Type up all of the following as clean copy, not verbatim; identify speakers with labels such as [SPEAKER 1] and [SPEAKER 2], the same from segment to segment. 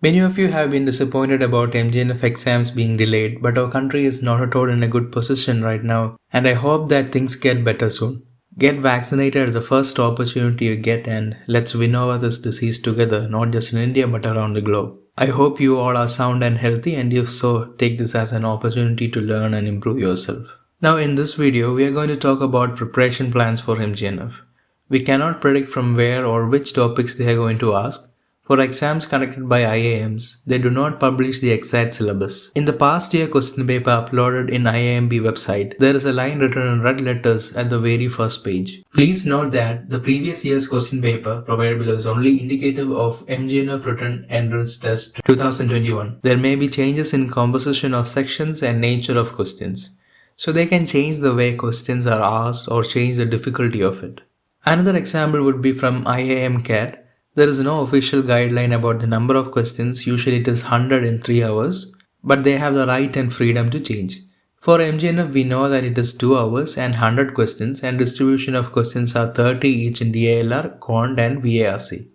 [SPEAKER 1] Many of you have been disappointed about MGNF exams being delayed, but our country is not at all in a good position right now, and I hope that things get better soon. Get vaccinated at the first opportunity you get, and let's win over this disease together, not just in India but around the globe. I hope you all are sound and healthy, and if so, take this as an opportunity to learn and improve yourself. Now in this video, we are going to talk about preparation plans for MGNF. We cannot predict from where or which topics they are going to ask. For exams conducted by IIMs, they do not publish the exact syllabus. In the past year question paper uploaded in IIM B website, there is a line written in red letters at the very first page. Please note that the previous year's question paper provided below is only indicative of MGNF written entrance test 2021. There may be changes in composition of sections and nature of questions. So they can change the way questions are asked or change the difficulty of it. Another example would be from IIM CAT. There is no official guideline about the number of questions, usually it is 100 in 3 hours, but they have the right and freedom to change. For MGNF, we know that it is 2 hours and 100 questions, and distribution of questions are 30 each in DALR, Quant and VARC,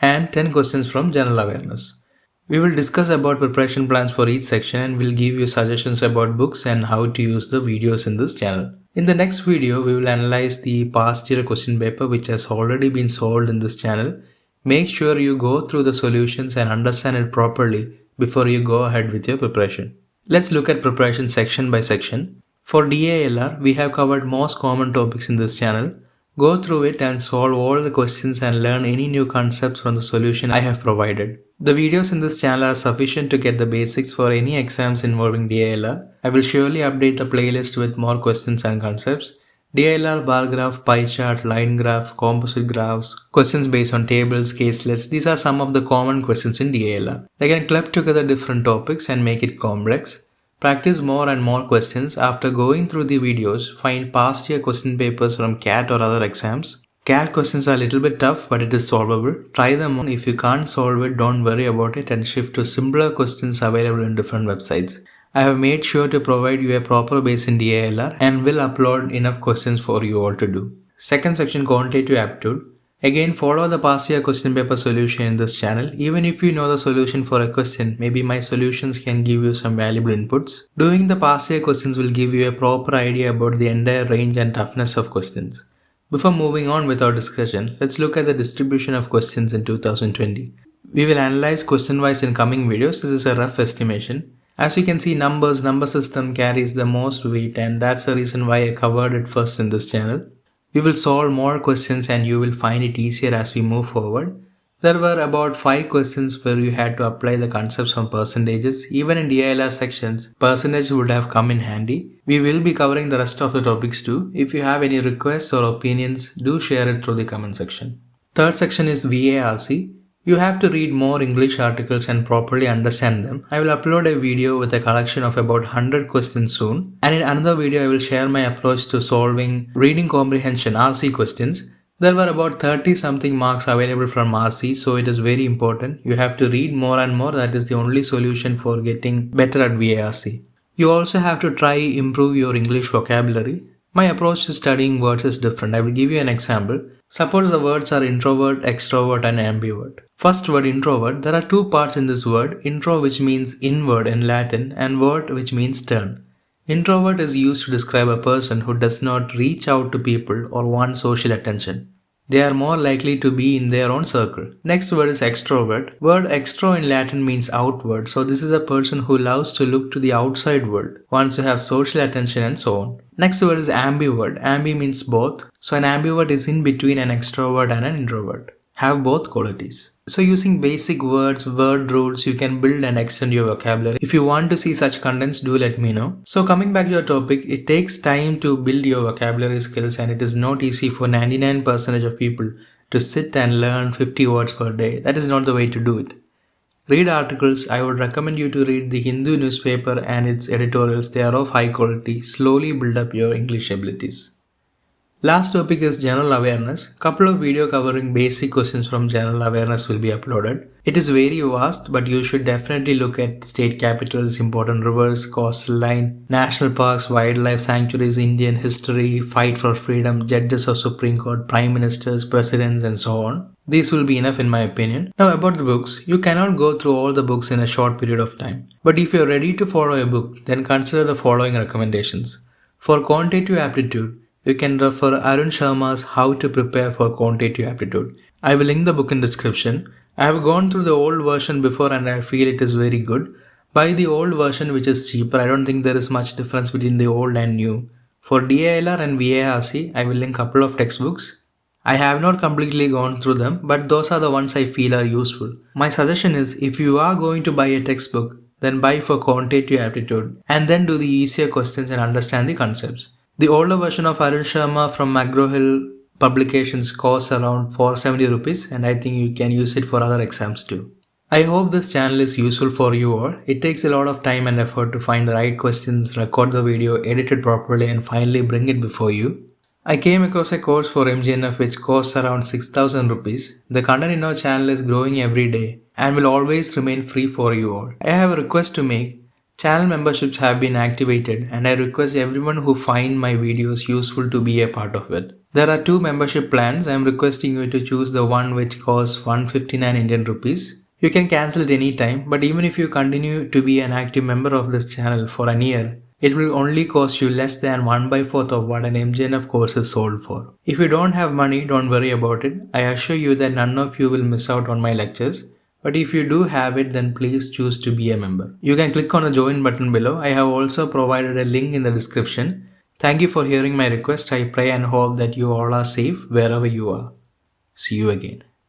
[SPEAKER 1] and 10 questions from General Awareness. We will discuss about preparation plans for each section and will give you suggestions about books and how to use the videos in this channel. In the next video, we will analyze the past year question paper which has already been solved in this channel. Make sure you go through the solutions and understand it properly before you go ahead with your preparation. Let's look at preparation section by section. For DALR, we have covered most common topics in this channel. Go through it and solve all the questions and learn any new concepts from the solution I have provided. The videos in this channel are sufficient to get the basics for any exams involving DALR. I will surely update the playlist with more questions and concepts. DLR, bar graph, pie chart, line graph, composite graphs, questions based on tables, case lists. These are some of the common questions in DLR. They can club together different topics and make it complex. Practice more and more questions. After going through the videos, find past year question papers from CAT or other exams. CAT questions are a little bit tough, but it is solvable. Try them on. If you can't solve it, don't worry about it and shift to simpler questions available in different websites. I have made sure to provide you a proper base in DALR and will upload enough questions for you all to do. Second section, Quantitative Aptitude. Again, follow the past year question paper solution in this channel. Even if you know the solution for a question, maybe my solutions can give you some valuable inputs. Doing the past year questions will give you a proper idea about the entire range and toughness of questions. Before moving on with our discussion, let's look at the distribution of questions in 2020. We will analyze question-wise in coming videos. This is a rough estimation. As you can see, number system carries the most weight, and that's the reason why I covered it first in this channel. We will solve more questions and you will find it easier as we move forward. There were about 5 questions where you had to apply the concepts from percentages. Even in DILR sections, percentage would have come in handy. We will be covering the rest of the topics too. If you have any requests or opinions, do share it through the comment section. Third section is VARC. You have to read more English articles and properly understand them. I will upload a video with a collection of about 100 questions soon. And in another video, I will share my approach to solving reading comprehension RC questions. There were about 30 something marks available from RC, so it is very important. You have to read more and more. That is the only solution for getting better at VARC. You also have to try improve your English vocabulary. My approach to studying words is different. I will give you an example. Suppose the words are introvert, extrovert and ambivert. First word introvert, there are 2 parts in this word. Intro, which means inward in Latin, and vert, which means turn. Introvert is used to describe a person who does not reach out to people or want social attention. They are more likely to be in their own circle. Next word is extrovert. Word extro in Latin means outward, so this is a person who loves to look to the outside world, wants to have social attention and so on. Next word is ambivert. Ambi means both, so an ambivert is in between an extrovert and an introvert. Have both qualities. So using basic words, word rules, you can build and extend your vocabulary. If you want to see such contents, do let me know. So coming back to your topic, it takes time to build your vocabulary skills and it is not easy for 99% of people to sit and learn 50 words per day. That is not the way to do it. Read articles. I would recommend you to read the Hindu newspaper and its editorials. They are of high quality. Slowly build up your English abilities. Last topic is general awareness. Couple of video covering basic questions from general awareness will be uploaded. It is very vast, but you should definitely look at state capitals, important rivers, coastal line, national parks, wildlife sanctuaries, Indian history, fight for freedom, judges of Supreme Court, prime ministers, presidents and so on. These will be enough in my opinion. Now about the books, you cannot go through all the books in a short period of time. But if you are ready to follow a book, then consider the following recommendations. For quantitative aptitude, you can refer Arun Sharma's How to Prepare for Quantitative Aptitude. I will link the book in description. I have gone through the old version before and I feel it is very good. Buy the old version which is cheaper. I don't think there is much difference between the old and new. For DILR and VARC, I will link a couple of textbooks. I have not completely gone through them, but those are the ones I feel are useful. My suggestion is if you are going to buy a textbook, then buy for quantitative aptitude and then do the easier questions and understand the concepts. The older version of Arun Sharma from McGraw-Hill publications costs around 470 rupees and I think you can use it for other exams too. I hope this channel is useful for you all. It takes a lot of time and effort to find the right questions, record the video, edit it properly and finally bring it before you. I came across a course for MGNF which costs around 6000 rupees. The content in our channel is growing every day and will always remain free for you all. I have a request to make. Channel memberships have been activated and I request everyone who find my videos useful to be a part of it. There are two membership plans. I am requesting you to choose the one which costs 159 Indian rupees. You can cancel it anytime, but even if you continue to be an active member of this channel for a year, it will only cost you less than 1/4 of what an MGNF course is sold for. If you don't have money, don't worry about it. I assure you that none of you will miss out on my lectures. But if you do have it, then please choose to be a member. You can click on the join button below. I have also provided a link in the description. Thank you for hearing my request. I pray and hope that you all are safe wherever you are. See you again.